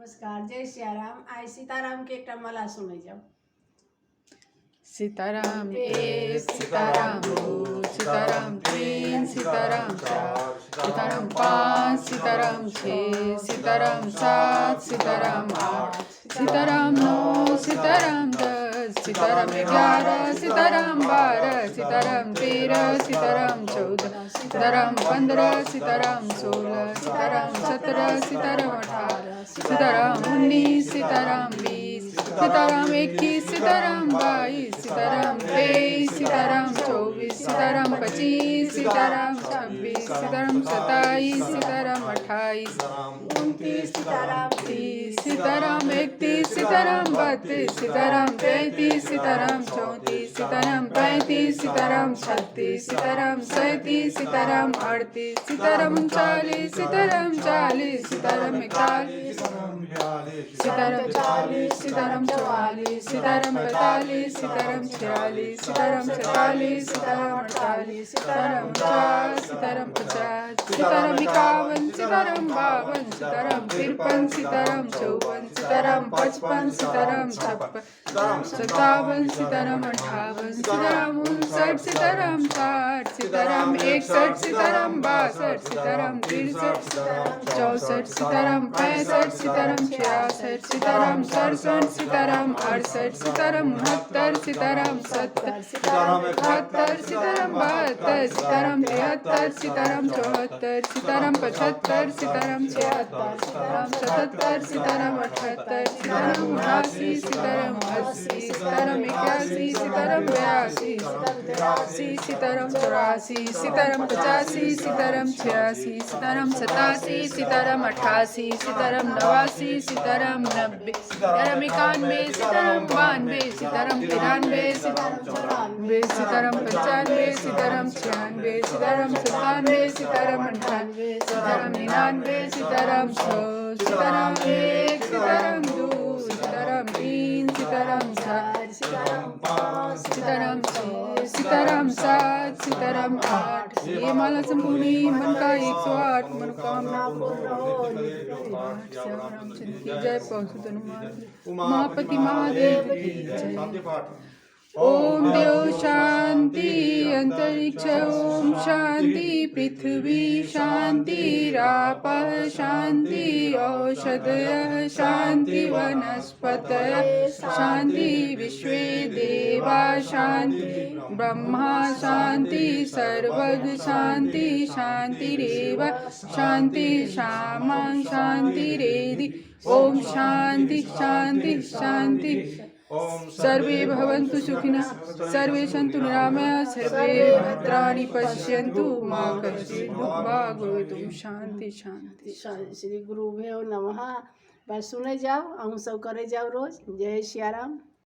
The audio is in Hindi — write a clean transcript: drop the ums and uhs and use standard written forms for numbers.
नमस्कार, जय सियाराम। आई सीताराम के एक माला सुने जाओ। सीताराम एक, सीताराम दो, सीताराम तीन, सीताराम चार, सीताराम पाँच, सीताराम छः, सीताराम सात, सीताराम आठ, सीताराम नौ, सीताराम 10, सीताराम 11, सीताराम 12, सीताराम 13, सीताराम 14, सीताराम 15, सीताराम 16, सीताराम 17, सीताराम 18, सीताराम 19, सीताराम 20, सीताराम 21, सीताराम 22, सीताराम 23, सीताराम 24, सीताराम 25, सीताराम 26, सीताराम 27, सीताराम 28, 29, सीताराम 30, सीताराम 31, सीताराम 32, सीताराम 33, सीताराम 34, सीताराम 35, सीताराम 36, सीताराम 37, सीताराम 38, सीताराम 39, सीताराम 40, सीताराम 41, सीताराम 40, सीताराम 44, सीताराम 45, सीताराम 46, सीताराम 47, सीताराम 48, सीताराम 49, सीताराम 50, सीताराम 51, सीताराम 52, सीताराम 53, सीताराम 54, सीताराम 55, सीताराम 56, सीताराम 57, सीताराम 58, सीताराम 59, सीताराम 60, सीताराम 61, सीताराम 62, सीताराम 63, सीताराम 64, सीताराम 65, सीताराम 66, सीताराम 67, सीताराम 68, सीताराम 69, सीताराम 70, सीताराम 71, सीताराम 72, सीताराम 73, सीताराम 74, सीताराम 75, सीताराम 76, सीताराम 77, सीताराम 78, सीताराम 79, सीताराम 80, सीताराम 81, सीताराम 82, सीताराम 83, सीताराम 84, सीताराम 85, सीताराम 86, सीताराम 87, सीताराम 88, सीताराम 89, सीताराम 90, सीताराम 91, सीताराम 92, सीताराम 93, सीताराम 94, सीताराम 95, सीताराम 96, सीताराम 97, सीताराम 98, सीताराम 99, सीताराम 100, सीताराम 1, सीताराम 2, सीताराम 3, सीताराम 4, सीताराम 5, सीताराम 6, सीताराम 7, सीताराम 8। ये माला संपूर्ण मन का 108 मनोकामना पूर्ण हो। रामचंद्र की जय। पहुँच उमापति महादेव की जय। ओम देव शांति अंतरिक्ष ओम शांति पृथ्वी शांति राप शांति औषधयः शांति वनस्पतयः शांति विश्वे देवा शांति ब्रह्मा शांति सर्वज्ञ शांति शांतिरेव शांति शामा शांतिरेधि। ओम शांति शांति शांति। सर्वे भवन्तु सुखिनः सर्वे सन्तु निरामयाः सर्वे भद्राणि पश्यन्तु मा कश्चित् दुःखभाग् भवेतु। शांति शांति। श्री गुरुभ्यो नमः। बस सुने जाओ, हम सब करे जाओ रोज। जय सियाराम।